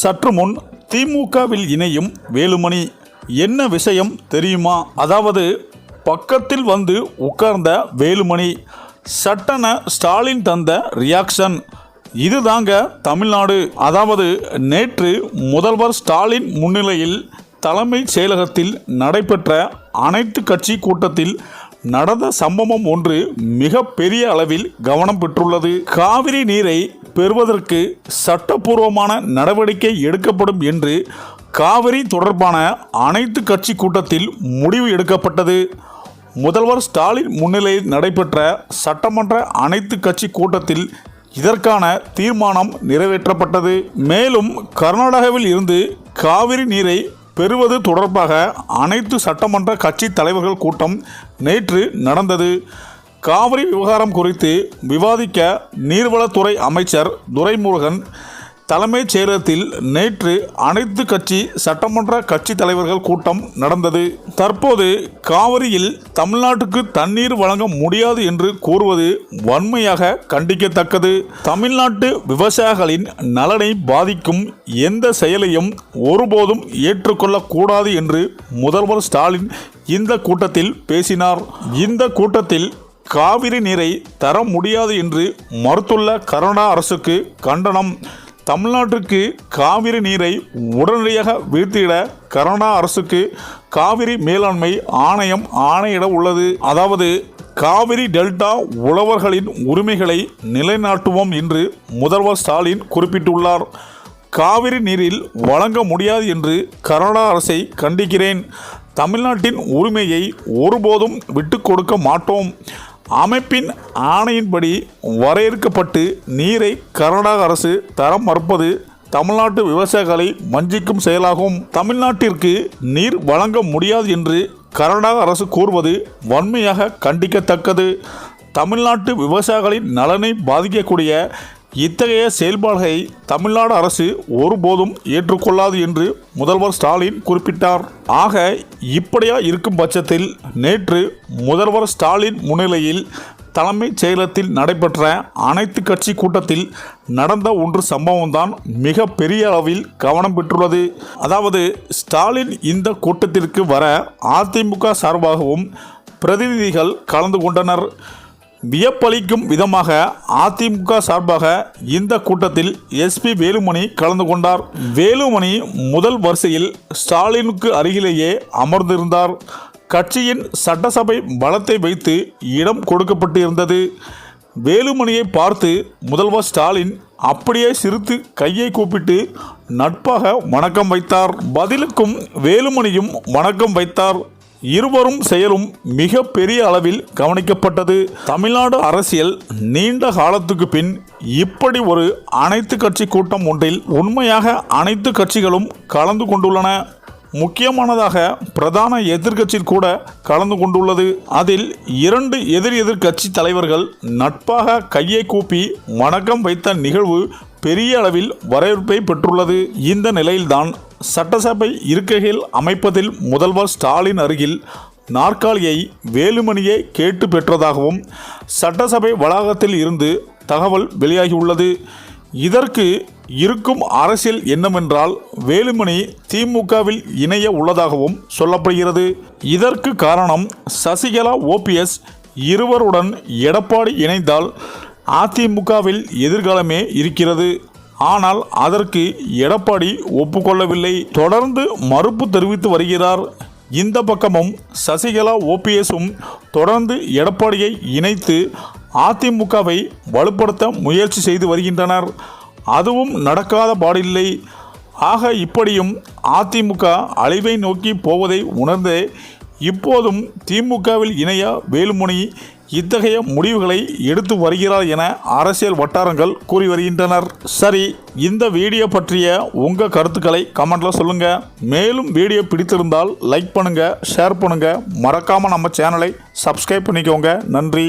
சற்று முன் திமுகவில் இணையும் வேலுமணி. என்ன விஷயம் தெரியுமா? அதாவது பக்கத்தில் வந்து உட்கார்ந்த வேலுமணி சட்டென ஸ்டாலின் தந்த ரியாக்ஷன் இதுதாங்க தமிழ்நாடு. அதாவது நேற்று முதல்வர் ஸ்டாலின் முன்னிலையில் தலைமைச் செயலகத்தில் நடைபெற்ற அனைத்து கட்சி கூட்டத்தில் நடந்த சம்பவம் ஒன்று மிக பெரிய அளவில் கவனம் பெற்றுள்ளது. காவிரி நீரை பெறுவதற்கு சட்டப்பூர்வமான நடவடிக்கை எடுக்கப்படும் என்று காவிரி தொடர்பான அனைத்து கட்சி கூட்டத்தில் முடிவு எடுக்கப்பட்டது. முதல்வர் ஸ்டாலின் முன்னிலையில் நடைபெற்ற சட்டமன்ற அனைத்து கட்சி கூட்டத்தில் இதற்கான தீர்மானம் நிறைவேற்றப்பட்டது. மேலும் கர்நாடகாவில் இருந்து காவிரி நீரை பெறுவது தொடர்பாக அனைத்து சட்டமன்ற கட்சி தலைவர்கள் கூட்டம் நேற்று நடந்தது. காவிரி விவகாரம் குறித்து விவாதிக்க நீர்வளத்துறை அமைச்சர் துரைமுருகன் தலைமைச் செயலகத்தில் நேற்று அனைத்து கட்சி சட்டமன்ற கட்சி தலைவர்கள் கூட்டம் நடந்தது. தற்போது காவிரியில் தமிழ்நாட்டுக்கு தண்ணீர் வழங்க முடியாது என்று கூறுவது வன்மையாக கண்டிக்கத்தக்கது. தமிழ்நாட்டு விவசாயிகளின் நலனை பாதிக்கும் எந்த செயலையும் ஒருபோதும் ஏற்றுக்கொள்ளக்கூடாது என்று முதல்வர் ஸ்டாலின் இந்த கூட்டத்தில் பேசினார். இந்த கூட்டத்தில் காவிரி நீரை தர முடியாது என்று மறுத்துள்ள கர்நாடக அரசுக்கு கண்டனம். தமிழ்நாட்டிற்கு காவிரி நீரை உடனடியாக வீழ்த்திட கர்நாடக அரசுக்கு காவிரி மேலாண்மை ஆணையம் ஆணையிட உள்ளது. அதாவது காவிரி டெல்டா உழவர்களின் உரிமைகளை நிலைநாட்டுவோம் என்று முதல்வர் ஸ்டாலின் குறிப்பிட்டுள்ளார். காவிரி நீரில் வழங்க முடியாது என்று கர்நாடக அரசை கண்டிக்கிறேன். தமிழ்நாட்டின் உரிமையை ஒருபோதும் விட்டு கொடுக்க மாட்டோம். அமைப்பின் ஆணையின்படி வரையறுக்கப்பட்டு நீரை கர்நாடக அரசு தரம் மறுப்பது தமிழ்நாட்டு விவசாயிகளை வஞ்சிக்கும் செயலாகும். தமிழ்நாட்டிற்கு நீர் வழங்க முடியாது என்று கர்நாடக அரசு கூறுவது வன்மையாக கண்டிக்கத்தக்கது. தமிழ்நாட்டு விவசாயிகளின் நலனை பாதிக்கக்கூடிய இத்தகைய செயல்பாடுகளை தமிழ்நாடு அரசு ஒருபோதும் ஏற்றுக்கொள்ளாது என்று முதல்வர் ஸ்டாலின் குறிப்பிட்டார். ஆக இப்படியா இருக்கும் பட்சத்தில் நேற்று முதல்வர் ஸ்டாலின் முன்னிலையில் தலைமைச் செயலகத்தில் நடைபெற்ற அனைத்து கட்சி கூட்டத்தில் நடந்த ஒன்று சம்பவம்தான் மிக பெரிய அளவில் கவனம் பெற்றுள்ளது. அதாவது ஸ்டாலின் இந்த கூட்டத்திற்கு வர அதிமுக சார்பாகவும் பிரதிநிதிகள் கலந்து கொண்டனர். வியப்பளிக்கும் விதமாக அதிமுக சார்பாக இந்த கூட்டத்தில் எஸ்பி வேலுமணி கலந்து கொண்டார். வேலுமணி முதல் வரிசையில் ஸ்டாலினுக்கு அருகிலேயே அமர்ந்திருந்தார். கட்சியின் சட்டசபை பலத்தை வைத்து இடம் கொடுக்கப்பட்டிருந்தது. வேலுமணியை பார்த்து முதல்வர் ஸ்டாலின் அப்படியே சிரித்து கையை கூப்பிட்டு நட்பாக வணக்கம் வைத்தார். பதிலுக்கும் வேலுமணியும் வணக்கம் வைத்தார். இருவரும் செயலும் மிக பெரிய அளவில் கவனிக்கப்பட்டது. தமிழ்நாடு அரசியல் நீண்ட காலத்துக்கு பின் இப்படி ஒரு அனைத்து கட்சி கூட்டம் ஒன்றில் உண்மையாக அனைத்து கட்சிகளும் கலந்து கொண்டுள்ளன. முக்கியமானதாக பிரதான எதிர்க்கட்சி கூட கலந்து கொண்டுள்ளது. அதில் 2 எதிர் கட்சி தலைவர்கள் நட்பாக கையை கூப்பி வணக்கம் வைத்த நிகழ்வு பெரிய அளவில் வரவேற்பை பெற்றுள்ளது. இந்த நிலையில்தான் சட்டசபை இருக்கைகள் அமைப்பதில் முதல்வர் ஸ்டாலின் அருகில் நாற்காலியை வேலுமணியை கேட்டு பெற்றதாகவும் சட்டசபை வளாகத்தில் இருந்து தகவல் வெளியாகியுள்ளது. இதற்கு இருக்கும் அரசியல் என்னவென்றால் வேலுமணி திமுகவில் இணைய உள்ளதாகவும் சொல்லப்படுகிறது. இதற்கு காரணம் சசிகலா ஓபிஎஸ் இருவருடன் எடப்பாடி இணைந்தால் அதிமுகவில் எதிர்காலமே இருக்கிறது. ஆனால் அதற்கு எடப்பாடி ஒப்புக்கொள்ளவில்லை. தொடர்ந்து மறுப்பு தெரிவித்து வருகிறார். இந்த பக்கமும் சசிகலா ஓபிஎஸும் தொடர்ந்து எடப்பாடியை இணைத்து அதிமுகவை வலுப்படுத்த முயற்சி செய்து வருகின்றனர். அதுவும் நடக்காத பாடில்லை. ஆக இப்படியும் அதிமுக அழிவை நோக்கி போவதை உணர்ந்தே இப்போதும் திமுகவில் இணைய வேலுமணி இத்தகைய முடிவுகளை எடுத்து வருகிறார் என அரசியல் வட்டாரங்கள் கூறி வருகின்றனர். சரி, இந்த வீடியோ பற்றிய உங்கள் கருத்துக்களை கமெண்ட்ல சொல்லுங்க. மேலும் வீடியோ பிடித்திருந்தால் லைக் பண்ணுங்க, ஷேர் பண்ணுங்க, மறக்காம நம்ம சேனலை சப்ஸ்கிரைப் பண்ணிக்கோங்க. நன்றி.